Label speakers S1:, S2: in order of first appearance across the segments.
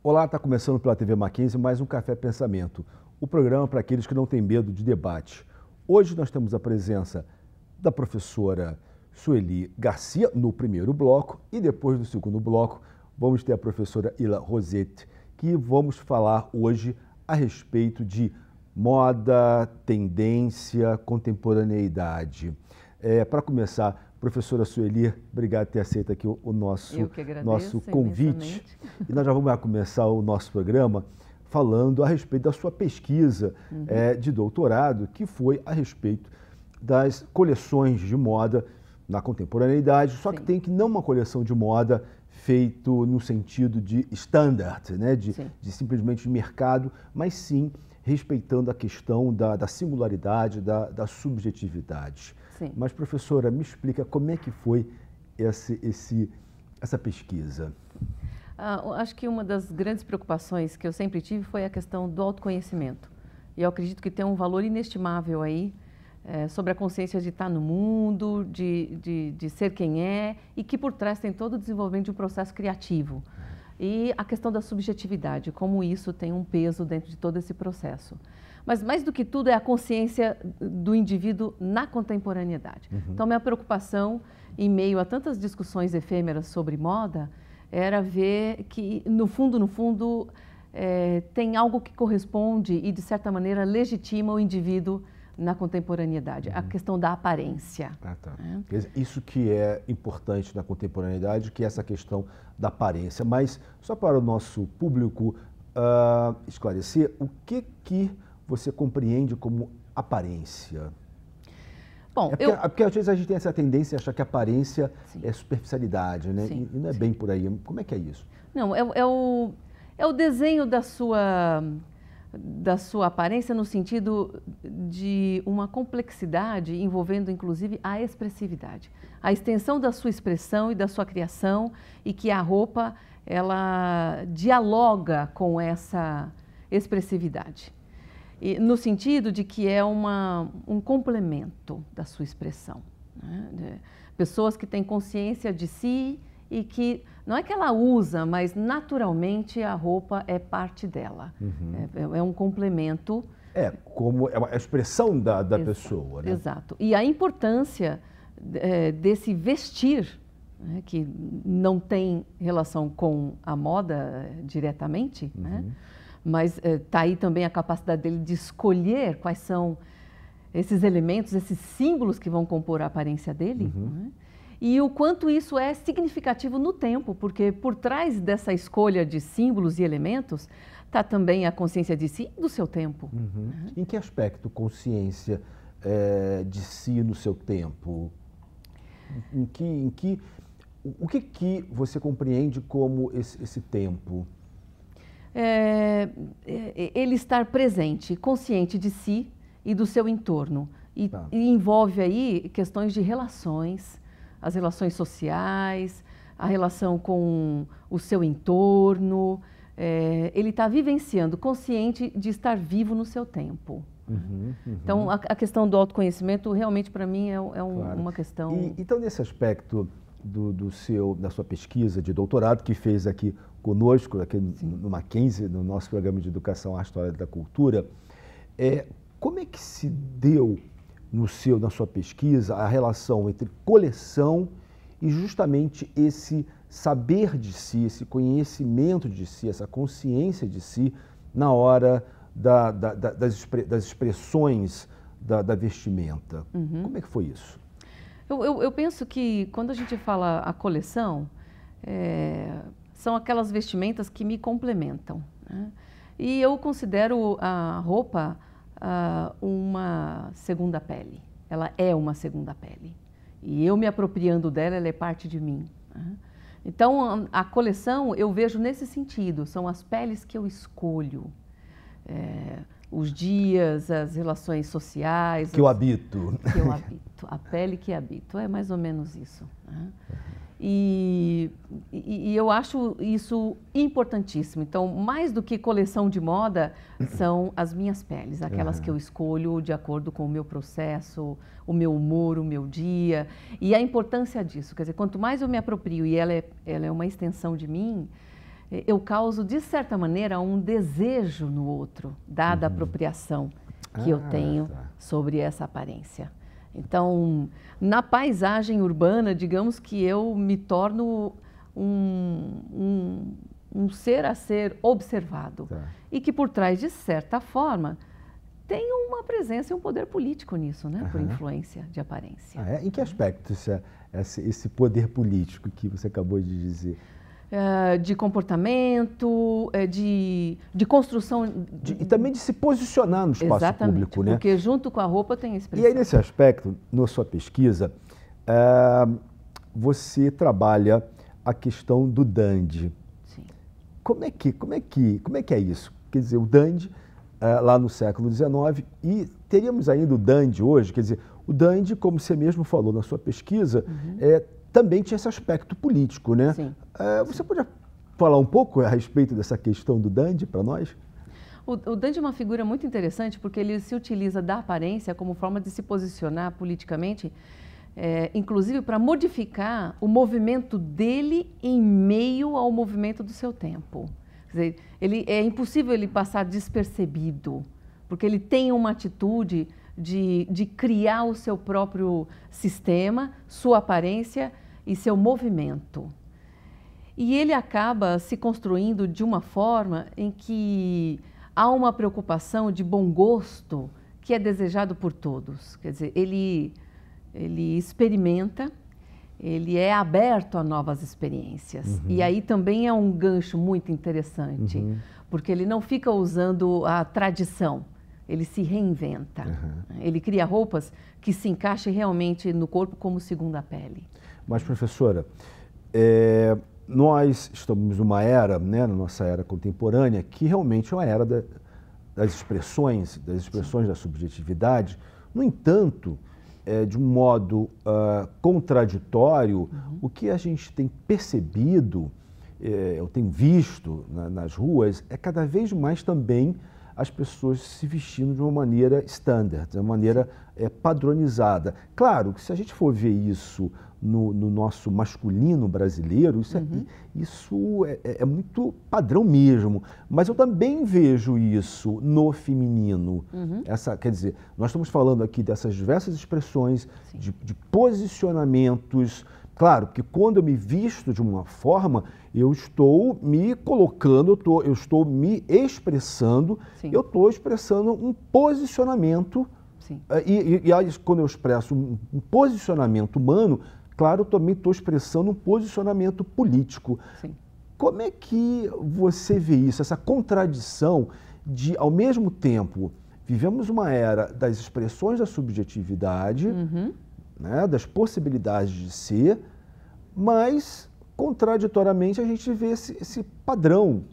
S1: Olá, está começando pela TV Mackenzie mais um Café Pensamento, o programa para aqueles que não têm medo de debate. Hoje nós temos a presença da professora Sueli Garcia no primeiro bloco e depois do segundo bloco vamos ter a professora Ila Rosete, que vamos falar hoje a respeito de moda, tendência, contemporaneidade. Para começar, professora Sueli, obrigado por ter aceito aqui o nosso convite. E nós já vamos começar o nosso programa falando a respeito da sua pesquisa de doutorado, que foi a respeito das coleções de moda na contemporaneidade, só que tem que não uma coleção de moda feito no sentido de standard, né? de simplesmente de mercado, mas sim respeitando a questão da singularidade, da subjetividade.
S2: Sim.
S1: Mas, professora, me explica como é que foi essa pesquisa?
S2: Acho que uma das grandes preocupações que eu sempre tive foi a questão do autoconhecimento. E eu acredito que tem um valor inestimável aí sobre a consciência de estar no mundo, de ser quem é, e que por trás tem todo o desenvolvimento de um processo criativo. E a questão da subjetividade, como isso tem um peso dentro de todo esse processo. Mas mais do que tudo é a consciência do indivíduo na contemporaneidade. Então, minha preocupação, em meio a tantas discussões efêmeras sobre moda, era ver que, no fundo, tem algo que corresponde e, de certa maneira, legitima o indivíduo na contemporaneidade, a questão da aparência.
S1: Isso que é importante na contemporaneidade, que é essa questão da aparência. Mas, só para o nosso público esclarecer, o que você compreende como aparência?
S2: Bom,
S1: porque às vezes a gente tem essa tendência a achar que aparência é superficialidade, né? E não é bem por aí. Como é que é isso?
S2: Não, é o desenho da sua aparência no sentido de uma complexidade envolvendo, inclusive, a expressividade. A extensão da sua expressão e da sua criação, e que a roupa, ela dialoga com essa expressividade. E, no sentido de que é um complemento da sua expressão. Né? Pessoas que têm consciência de si e que, não é que ela usa, mas naturalmente a roupa é parte dela. É um complemento.
S1: Como é uma expressão da pessoa. Né?
S2: Exato. E a importância desse vestir, né, que não tem relação com a moda diretamente, né? Mas está aí também a capacidade dele de escolher quais são esses elementos, esses símbolos que vão compor a aparência dele. Né? E o quanto isso é significativo no tempo, porque por trás dessa escolha de símbolos e elementos está também a consciência de si e do seu tempo.
S1: Em que aspecto consciência de si no seu tempo? O que você compreende como esse tempo?
S2: Ele estar presente, consciente de si e do seu entorno. E envolve aí questões de relações, as relações sociais, a relação com o seu entorno. Ele está vivenciando, consciente de estar vivo no seu tempo. Então, a questão do autoconhecimento realmente para mim é uma questão...
S1: Então, nesse aspecto da sua pesquisa de doutorado, que fez aqui conosco, aqui no Mackenzie, no nosso programa de Educação à História da Cultura, como é que se deu na sua pesquisa a relação entre coleção e justamente esse saber de si, esse conhecimento de si, essa consciência de si na hora das expressões da vestimenta? Como é que foi isso?
S2: Eu penso que quando a gente fala a coleção, são aquelas vestimentas que me complementam. Né? E eu considero a roupa uma segunda pele. Ela é uma segunda pele. E eu me apropriando dela, ela é parte de mim. Né? Então, a coleção eu vejo nesse sentido. São as peles que eu escolho. Os dias, as relações sociais.
S1: Que eu habito.
S2: Que eu habito. A pele que habito. É mais ou menos isso. Né? E eu acho isso importantíssimo. Então, mais do que coleção de moda, são as minhas peles, aquelas que eu escolho de acordo com o meu processo, o meu humor, o meu dia. E a importância disso, quer dizer, quanto mais eu me aproprio e ela é uma extensão de mim, eu causo, de certa maneira, um desejo no outro, dada a apropriação que eu tenho sobre essa aparência. Então, na paisagem urbana, digamos que eu me torno um ser a ser observado. E que por trás, de certa forma, tem uma presença e um poder político nisso, né? Por influência de aparência.
S1: Em que aspecto esse poder político que você acabou de dizer?
S2: De comportamento, de construção...
S1: E também de se posicionar no espaço público, né?
S2: Porque junto com a roupa tem expressão.
S1: E aí, nesse aspecto, na sua pesquisa, você trabalha a questão do dandy.
S2: Sim.
S1: Como é que é isso? Quer dizer, o dandy, lá no século XIX, e teríamos ainda o dandy hoje, quer dizer, o dandy, como você mesmo falou na sua pesquisa, também tinha esse aspecto político, né?
S2: Sim.
S1: Você pode falar um pouco a respeito dessa questão do dandy para nós?
S2: O dandy é uma figura muito interessante porque ele se utiliza da aparência como forma de se posicionar politicamente, inclusive para modificar o movimento dele em meio ao movimento do seu tempo. Quer dizer, é impossível ele passar despercebido, porque ele tem uma atitude de criar o seu próprio sistema, sua aparência e seu movimento. E ele acaba se construindo de uma forma em que há uma preocupação de bom gosto que é desejado por todos. Quer dizer, ele experimenta, ele é aberto a novas experiências. E aí também é um gancho muito interessante, porque ele não fica usando a tradição, ele se reinventa. Ele cria roupas que se encaixem realmente no corpo como segunda pele.
S1: Mas, professora, nós estamos numa era, né, na nossa era contemporânea, que realmente é uma era das expressões da subjetividade. No entanto, de um modo contraditório, o que a gente tem percebido, eu tenho visto nas ruas, é cada vez mais também as pessoas se vestindo de uma maneira standard, de uma maneira padronizada. Claro que se a gente for ver isso no nosso masculino brasileiro, isso é muito padrão mesmo. Mas eu também vejo isso no feminino. Quer dizer, nós estamos falando aqui dessas diversas expressões, de posicionamentos. Claro que quando eu me visto de uma forma, eu estou me colocando, eu estou me expressando, eu estou expressando um posicionamento. E quando eu expresso um posicionamento humano, claro, eu também estou expressando um posicionamento político. Como é que você vê isso, essa contradição de, ao mesmo tempo, vivemos uma era das expressões da subjetividade, né, das possibilidades de ser, mas, contraditoriamente, a gente vê esse padrão.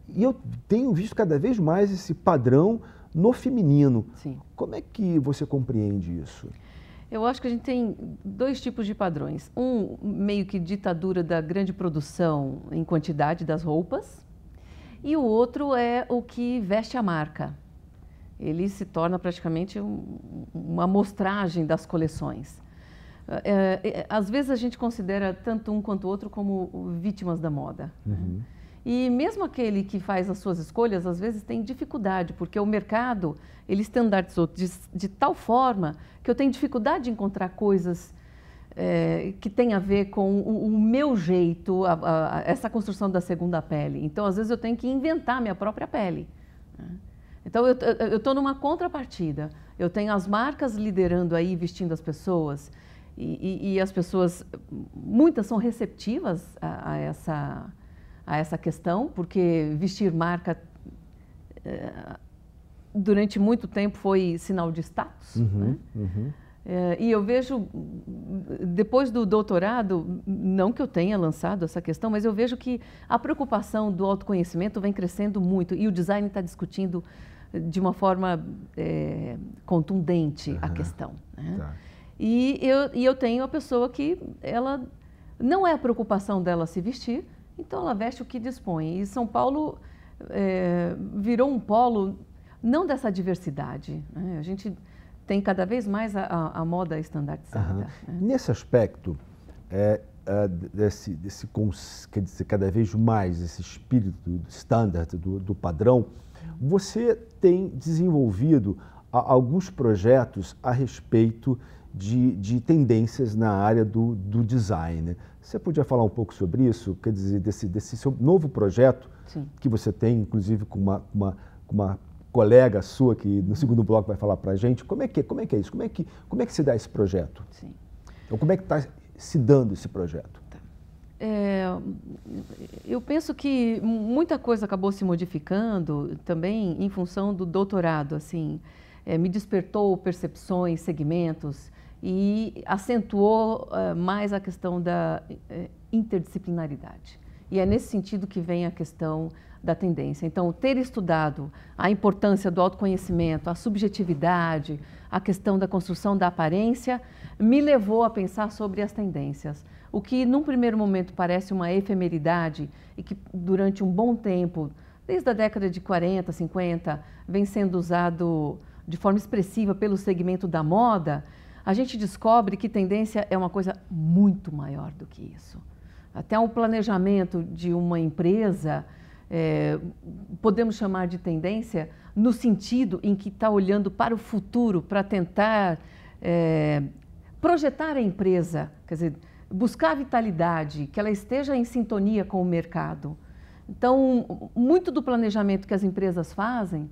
S1: E eu tenho visto cada vez mais esse padrão no feminino. Como é que você compreende isso?
S2: Eu acho que a gente tem dois tipos de padrões. Um, meio que ditadura da grande produção em quantidade das roupas, e o outro é o que veste a marca. Ele se torna praticamente uma amostragem das coleções. Às vezes a gente considera tanto um quanto o outro como vítimas da moda. E mesmo aquele que faz as suas escolhas, às vezes tem dificuldade, porque o mercado, ele estandardizou de tal forma que eu tenho dificuldade de encontrar coisas que têm a ver com o meu jeito, essa construção da segunda pele. Então, às vezes, eu tenho que inventar minha própria pele. Então, eu estou numa contrapartida. Eu tenho as marcas liderando aí, vestindo as pessoas, e as pessoas, muitas são receptivas a essa questão, porque vestir marca durante muito tempo foi sinal de status. E eu vejo, depois do doutorado, não que eu tenha lançado essa questão, mas eu vejo que a preocupação do autoconhecimento vem crescendo muito e o design está discutindo de uma forma contundente a questão. E eu tenho a pessoa que ela não é a preocupação dela se vestir, então ela veste o que dispõe. E São Paulo virou um polo não dessa diversidade, né? A gente tem cada vez mais a moda estandardizada.
S1: Nesse aspecto, quer dizer, cada vez mais esse espírito do standard, do padrão, você tem desenvolvido alguns projetos a respeito de tendências na área do design. Você podia falar um pouco sobre isso? Quer dizer, desse seu novo projeto, sim, que você tem, inclusive, com uma colega sua, que no segundo bloco vai falar para a gente. Como é que é isso? Como é que se dá esse projeto?
S2: Sim.
S1: Então, como é que está se dando esse projeto?
S2: Eu penso que muita coisa acabou se modificando também em função do doutorado, assim. Me despertou percepções, segmentos e acentuou mais a questão da interdisciplinaridade. E é nesse sentido que vem a questão da tendência. Então, ter estudado a importância do autoconhecimento, a subjetividade, a questão da construção da aparência, me levou a pensar sobre as tendências. O que, num primeiro momento, parece uma efemeridade e que, durante um bom tempo, desde a década de 40, 50, vem sendo usado de forma expressiva pelo segmento da moda, a gente descobre que tendência é uma coisa muito maior do que isso. Até um planejamento de uma empresa, podemos chamar de tendência no sentido em que está olhando para o futuro, para tentar projetar a empresa, quer dizer, buscar a vitalidade, que ela esteja em sintonia com o mercado. Então, muito do planejamento que as empresas fazem,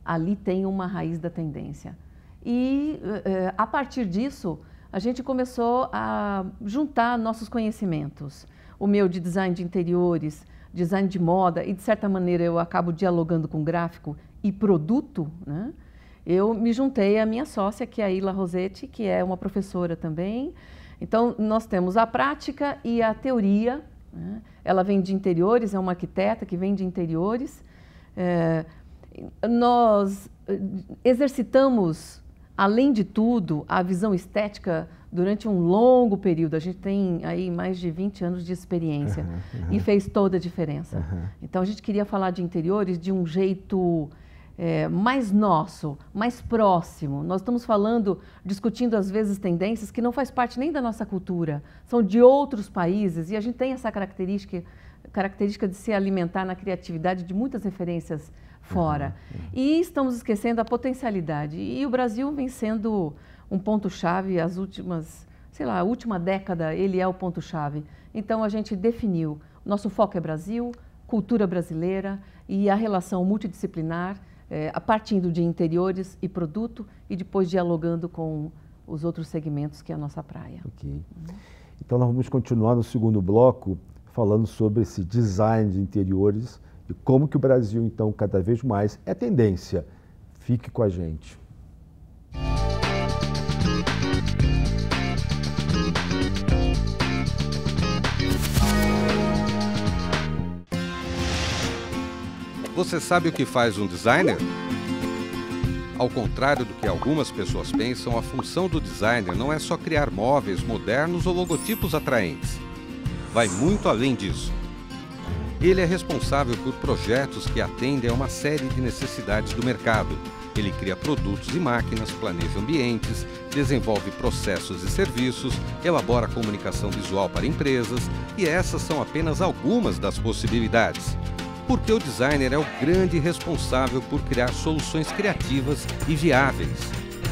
S2: ali tem uma raiz da tendência. E, a partir disso, a gente começou a juntar nossos conhecimentos. O meu de design de interiores, design de moda, e de certa maneira eu acabo dialogando com gráfico e produto, né? Eu me juntei à minha sócia, que é a Ila Rossetti, que é uma professora também. Então, nós temos a prática e a teoria, né? Ela vem de interiores, é uma arquiteta que vem de interiores. Nós exercitamos, além de tudo, a visão estética durante um longo período. A gente tem aí mais de 20 anos de experiência e fez toda a diferença. Então, a gente queria falar de interiores de um jeito mais nosso, mais próximo. Nós estamos falando, discutindo às vezes tendências que não faz parte nem da nossa cultura, são de outros países, e a gente tem essa característica de se alimentar na criatividade de muitas referências fora. E estamos esquecendo a potencialidade. E o Brasil vem sendo um ponto-chave, as últimas, a última década ele é o ponto-chave. Então a gente definiu, nosso foco é Brasil, cultura brasileira e a relação multidisciplinar, partindo de interiores e produto e depois dialogando com os outros segmentos que é a nossa praia.
S1: Ok. Então nós vamos continuar no segundo bloco falando sobre esse design de interiores e como que o Brasil, então, cada vez mais é tendência. Fique com a gente.
S3: Você sabe o que faz um designer? Ao contrário do que algumas pessoas pensam, a função do designer não é só criar móveis modernos ou logotipos atraentes. Vai muito além disso. Ele é responsável por projetos que atendem a uma série de necessidades do mercado. Ele cria produtos e máquinas, planeja ambientes, desenvolve processos e serviços, elabora comunicação visual para empresas, e essas são apenas algumas das possibilidades. Porque o designer é o grande responsável por criar soluções criativas e viáveis.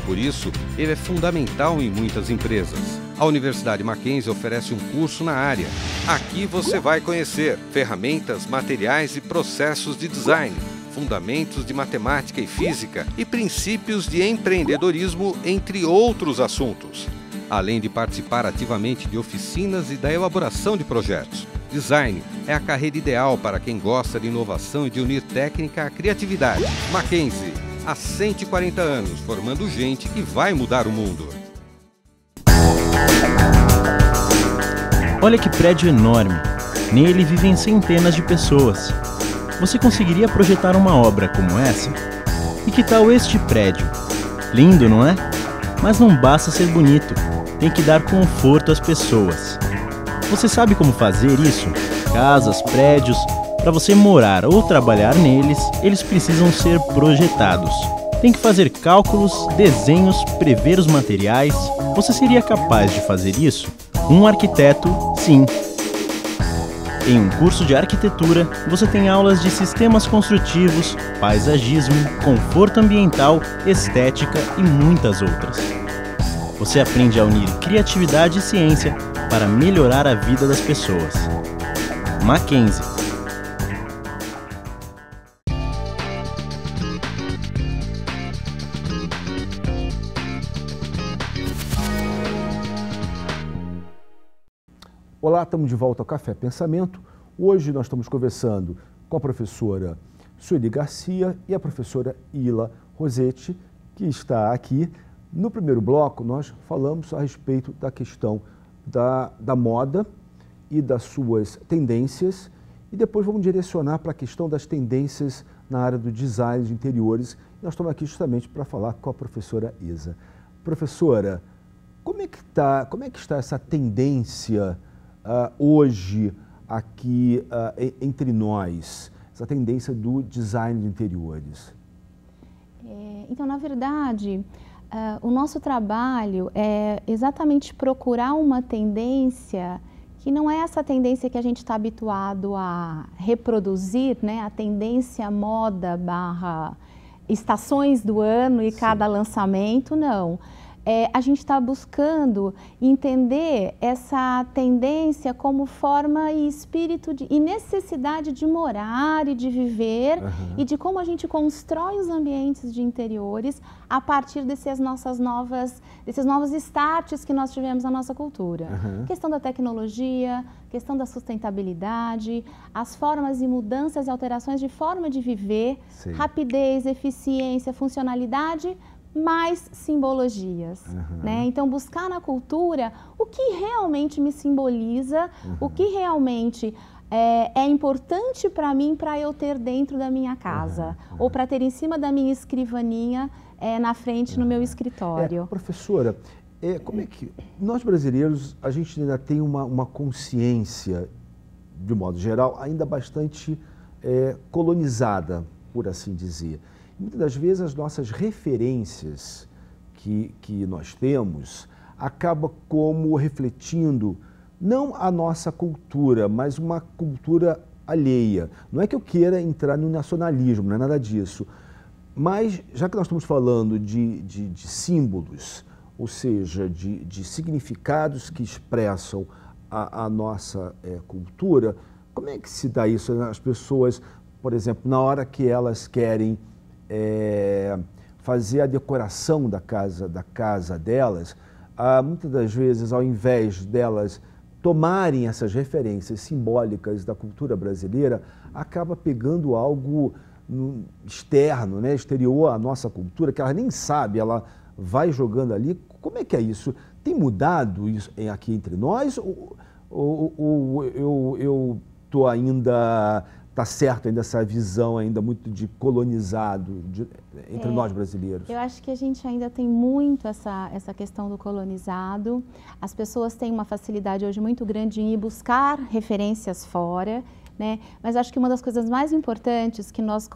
S3: Por isso, ele é fundamental em muitas empresas. A Universidade Mackenzie oferece um curso na área. Aqui você vai conhecer ferramentas, materiais e processos de design, fundamentos de matemática e física e princípios de empreendedorismo, entre outros assuntos. Além de participar ativamente de oficinas e da elaboração de projetos. Design é a carreira ideal para quem gosta de inovação e de unir técnica à criatividade. Mackenzie, há 140 anos, formando gente que vai mudar o mundo.
S4: Olha que prédio enorme. Nele vivem centenas de pessoas. Você conseguiria projetar uma obra como essa? E que tal este prédio? Lindo, não é? Mas não basta ser bonito. Tem que dar conforto às pessoas. Você sabe como fazer isso? Casas, prédios, para você morar ou trabalhar neles, eles precisam ser projetados. Tem que fazer cálculos, desenhos, prever os materiais. Você seria capaz de fazer isso? Um arquiteto, sim. Em um curso de arquitetura, você tem aulas de sistemas construtivos, paisagismo, conforto ambiental, estética e muitas outras. Você aprende a unir criatividade e ciência para melhorar a vida das pessoas. Mackenzie.
S1: Olá, estamos de volta ao Café Pensamento. Hoje nós estamos conversando com a professora Sueli Garcia e a professora Ila Rossetti, que está aqui. No primeiro bloco, nós falamos a respeito da questão da moda e das suas tendências, e depois vamos direcionar para a questão das tendências na área do design de interiores. Nós estamos aqui justamente para falar com a professora Isa. Professora, como é que está essa tendência hoje aqui entre nós, essa tendência do design de interiores?
S5: Então, na verdade, o nosso trabalho é exatamente procurar uma tendência que não é essa tendência que a gente está habituado a reproduzir, né? A tendência moda / estações do ano e cada lançamento, não. A gente está buscando entender essa tendência como forma e espírito e necessidade de morar e de viver, e de como a gente constrói os ambientes de interiores a partir desses novos starts que nós tivemos na nossa cultura. Questão da tecnologia, questão da sustentabilidade, as formas e mudanças e alterações de forma de viver, rapidez, eficiência, funcionalidade, mais simbologias, né? Então, buscar na cultura o que realmente me simboliza, o que realmente é importante para mim, para eu ter dentro da minha casa, ou para ter em cima da minha escrivaninha, na frente no meu escritório.
S1: Professora, como é que nós brasileiros, a gente ainda tem uma consciência, de modo geral, ainda bastante colonizada, por assim dizer. Muitas das vezes as nossas referências que nós temos acabam como refletindo não a nossa cultura, mas uma cultura alheia. Não é que eu queira entrar no nacionalismo, não é nada disso. Mas, já que nós estamos falando de símbolos, ou seja, de significados que expressam a nossa cultura, como é que se dá isso? As pessoas, por exemplo, na hora que elas querem fazer a decoração da casa delas, muitas das vezes, ao invés delas tomarem essas referências simbólicas da cultura brasileira, acaba pegando algo externo, né, exterior à nossa cultura, que ela nem sabe, ela vai jogando ali. Como é que é isso? Tem mudado isso aqui entre nós? Ou eu estou ainda... Está certo ainda essa visão ainda muito de colonizado entre nós brasileiros? Eu
S5: acho que a gente ainda tem muito essa questão do colonizado. As pessoas têm uma facilidade hoje muito grande em ir buscar referências fora, né? Mas acho que uma das coisas mais importantes que nós,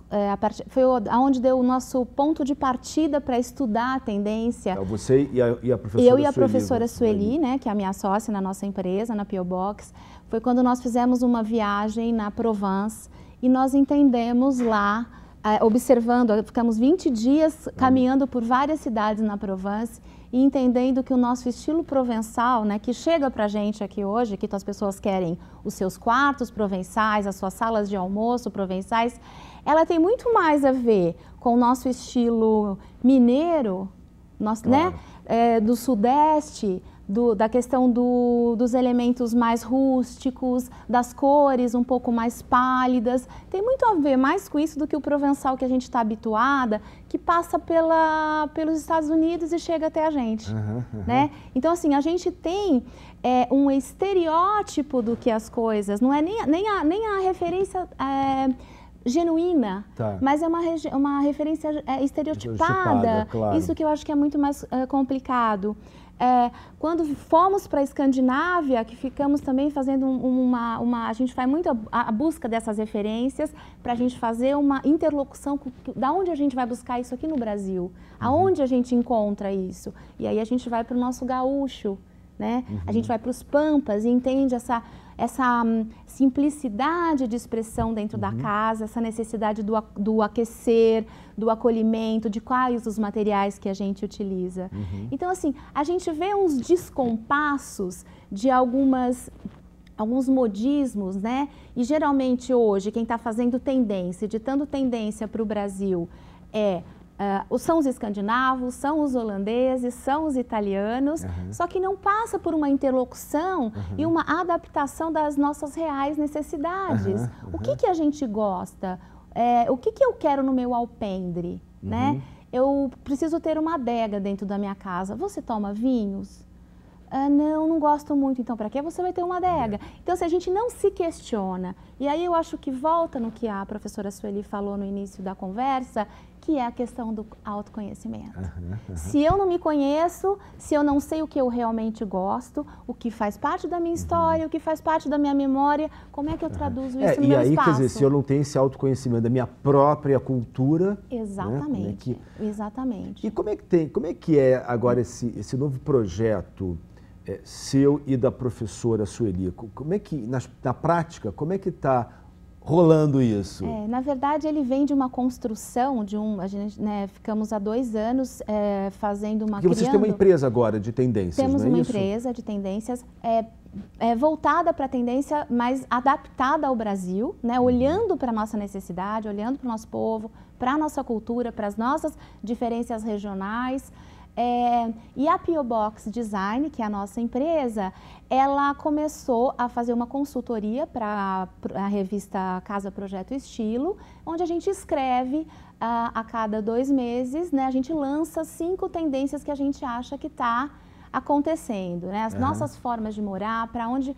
S5: foi onde deu o nosso ponto de partida para estudar a tendência.
S1: Você e a professora Sueli.
S5: Eu e a professora Sueli, né, que é a minha sócia na nossa empresa, na P.O. Box, foi quando nós fizemos uma viagem na Provence e nós entendemos lá, observando, ficamos 20 dias caminhando por várias cidades na Provence e entendendo que o nosso estilo provençal, né, que chega para a gente aqui hoje, que as pessoas querem os seus quartos provençais, as suas salas de almoço provençais, ela tem muito mais a ver com o nosso estilo mineiro, né, do Sudeste, da questão dos elementos mais rústicos, das cores um pouco mais pálidas. Tem muito a ver mais com isso do que o provençal que a gente está habituada, que passa pelos Estados Unidos e chega até a gente. Né? Então, assim, a gente tem um estereótipo do que as coisas, não é nem a referência genuína, mas é uma referência estereotipada. Claro. Isso que eu acho que é muito mais complicado. Quando fomos para a Escandinávia, que ficamos também fazendo a gente faz muito a busca dessas referências para a gente fazer uma interlocução da onde a gente vai buscar isso aqui no Brasil, aonde a gente encontra isso. E aí a gente vai para o nosso gaúcho, né? A gente vai para os pampas e entende essa simplicidade de expressão dentro da casa, essa necessidade do aquecer, do acolhimento, de quais os materiais que a gente utiliza. Então, assim, a gente vê uns descompassos de alguns modismos, né? E geralmente hoje quem está fazendo tendência, ditando tendência para o Brasil são os escandinavos, são os holandeses, são os italianos, só que não passa por uma interlocução e uma adaptação das nossas reais necessidades. O que a gente gosta? O que eu quero no meu alpendre? Né? Eu preciso ter uma adega dentro da minha casa. Você toma vinhos? Não gosto muito, então para que você vai ter uma adega? Então, se a gente não se questiona, e aí eu acho que volta no que a professora Sueli falou no início da conversa, que é a questão do autoconhecimento. Se eu não me conheço, se eu não sei o que eu realmente gosto, o que faz parte da minha história, o que faz parte da minha memória, como é que eu traduzo isso no meu espaço?
S1: E aí, quer dizer, se eu não tenho esse autoconhecimento da minha própria cultura...
S5: Exatamente,
S1: né,
S5: exatamente.
S1: E como é que é agora esse novo projeto seu e da professora Sueli? Como é que, na prática, como é que está rolando isso?
S5: Na verdade, ele vem de uma construção, a gente, né, ficamos há 2 anos fazendo uma...
S1: Porque vocês têm uma empresa agora de tendências,
S5: Temos
S1: não é
S5: uma
S1: isso?
S5: empresa de tendências voltada para a tendência, mas adaptada ao Brasil, né, olhando para a nossa necessidade, olhando para o nosso povo, para a nossa cultura, para as nossas diferenças regionais. E a P.O. Box Design, que é a nossa empresa, ela começou a fazer uma consultoria para a revista Casa Projeto Estilo, onde a gente escreve a cada 2 meses, né, a gente lança 5 tendências que a gente acha que está acontecendo, né? As nossas formas de morar, para onde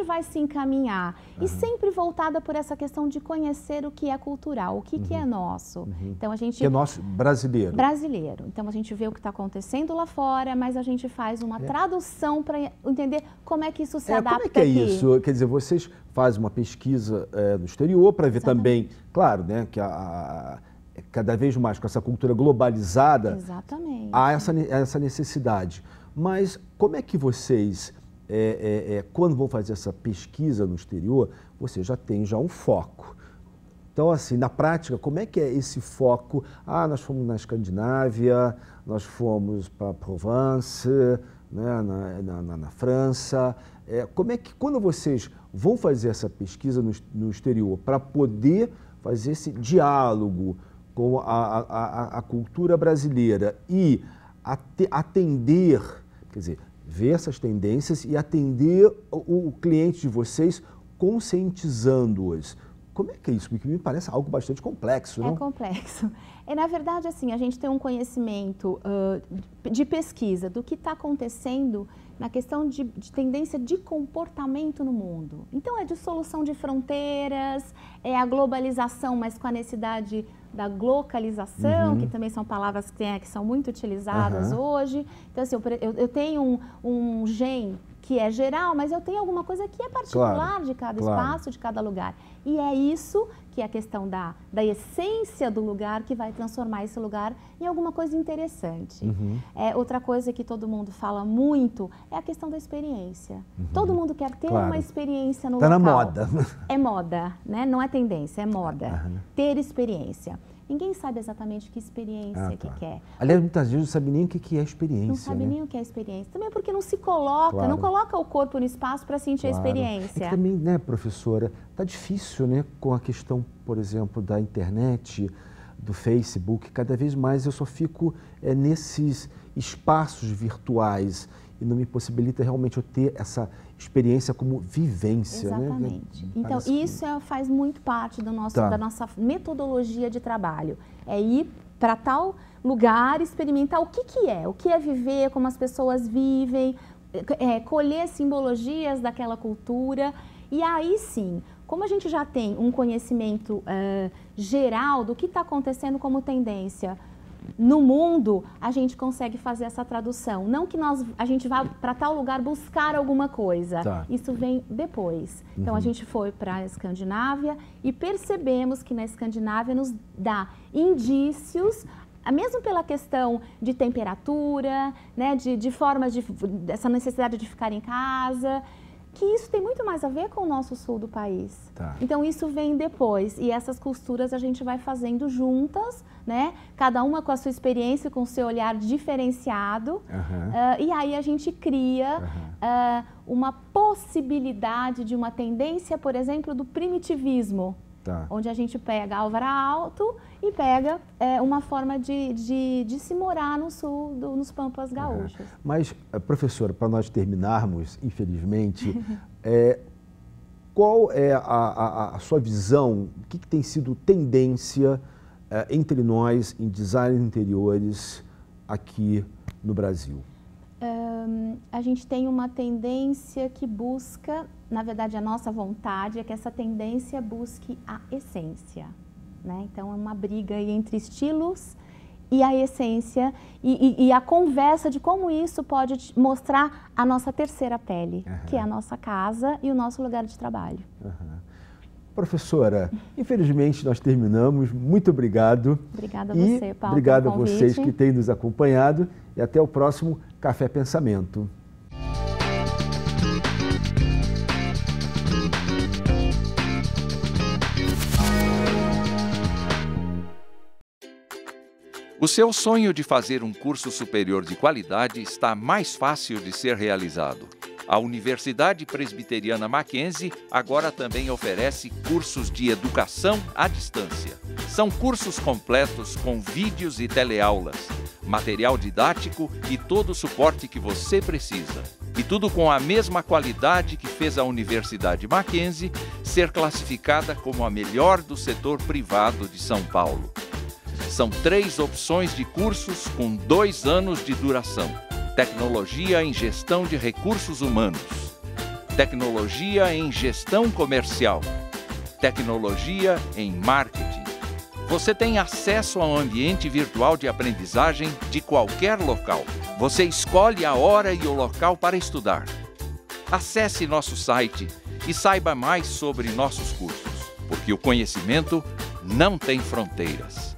S5: vai se encaminhar. E sempre voltada por essa questão de conhecer o que é cultural, o que é nosso. Então, a gente...
S1: Que é nosso brasileiro.
S5: Brasileiro. Então, a gente vê o que está acontecendo lá fora, mas a gente faz uma tradução para entender como é que isso se adapta aqui.
S1: Como é que é isso? Quer dizer, vocês fazem uma pesquisa no exterior para ver também, claro, né, que cada vez mais com essa cultura globalizada, há essa necessidade. Mas como é que vocês, quando vão fazer essa pesquisa no exterior, vocês já têm um foco? Então, assim, na prática, como é que é esse foco? Nós fomos na Escandinávia, nós fomos para Provence, né, na França. Como é que, quando vocês vão fazer essa pesquisa no exterior, para poder fazer esse diálogo com a cultura brasileira e atender, quer dizer, ver essas tendências e atender o cliente de vocês conscientizando-os. Como é que é isso? Porque me parece algo bastante complexo, não?
S5: É complexo. Na verdade, assim, a gente tem um conhecimento de pesquisa do que está acontecendo na questão de tendência de comportamento no mundo. Então, é dissolução de fronteiras, é a globalização, mas com a necessidade da glocalização, que também são palavras que são muito utilizadas hoje. Então, assim, eu tenho um gen que é geral, mas eu tenho alguma coisa que é particular de cada espaço, de cada lugar. E é isso que é a questão da essência do lugar que vai transformar esse lugar em alguma coisa interessante. Outra coisa que todo mundo fala muito é a questão da experiência. Todo mundo quer ter uma experiência no local.
S1: Está na moda.
S5: É moda, né? Não é tendência, é moda. Ter experiência. Ninguém sabe exatamente que experiência que quer.
S1: Aliás, muitas vezes não sabe nem o que é experiência.
S5: Não sabe nem o que é experiência. Também porque não se coloca, não coloca o corpo no espaço para sentir a experiência.
S1: É que também, né, professora, tá difícil, né, com a questão, por exemplo, da internet, do Facebook. Cada vez mais eu só fico nesses espaços virtuais e não me possibilita realmente eu ter essa experiência como vivência.
S5: Exatamente.
S1: Né?
S5: Então, isso faz muito parte da nossa metodologia de trabalho. É ir para tal lugar, experimentar o que é viver, como as pessoas vivem, colher simbologias daquela cultura. E aí sim, como a gente já tem um conhecimento geral do que está acontecendo como tendência no mundo, a gente consegue fazer essa tradução. Não que a gente vá para tal lugar buscar alguma coisa. Isso vem depois. Então, a gente foi para a Escandinávia e percebemos que na Escandinávia nos dá indícios mesmo pela questão de temperatura, né, de formas dessa necessidade de ficar em casa, que isso tem muito mais a ver com o nosso sul do país.
S1: Tá.
S5: Então isso vem depois e essas costuras a gente vai fazendo juntas, né? Cada uma com a sua experiência, com o seu olhar diferenciado. E aí a gente cria uma possibilidade de uma tendência, por exemplo, do primitivismo. Tá. Onde a gente pega Álvaro Alto e pega uma forma de se morar no sul, nos Pampas Gaúchos.
S1: Mas, professora, para nós terminarmos, infelizmente, qual é a sua visão, o que tem sido tendência entre nós em design de interiores aqui no Brasil?
S5: A gente tem uma tendência que busca, na verdade a nossa vontade é que essa tendência busque a essência, né? Então é uma briga aí entre estilos e a essência e a conversa de como isso pode mostrar a nossa terceira pele, que é a nossa casa e o nosso lugar de trabalho.
S1: Professora, infelizmente nós terminamos. Muito obrigado.
S5: Obrigada a você, Paulo.
S1: Obrigado a vocês que têm nos acompanhado e até o próximo Café Pensamento.
S6: O seu sonho de fazer um curso superior de qualidade está mais fácil de ser realizado. A Universidade Presbiteriana Mackenzie agora também oferece cursos de educação à distância. São cursos completos com vídeos e teleaulas, material didático e todo o suporte que você precisa. E tudo com a mesma qualidade que fez a Universidade Mackenzie ser classificada como a melhor do setor privado de São Paulo. São 3 opções de cursos com 2 anos de duração. Tecnologia em Gestão de Recursos Humanos, Tecnologia em Gestão Comercial, Tecnologia em Marketing. Você tem acesso a um ambiente virtual de aprendizagem de qualquer local. Você escolhe a hora e o local para estudar. Acesse nosso site e saiba mais sobre nossos cursos, porque o conhecimento não tem fronteiras.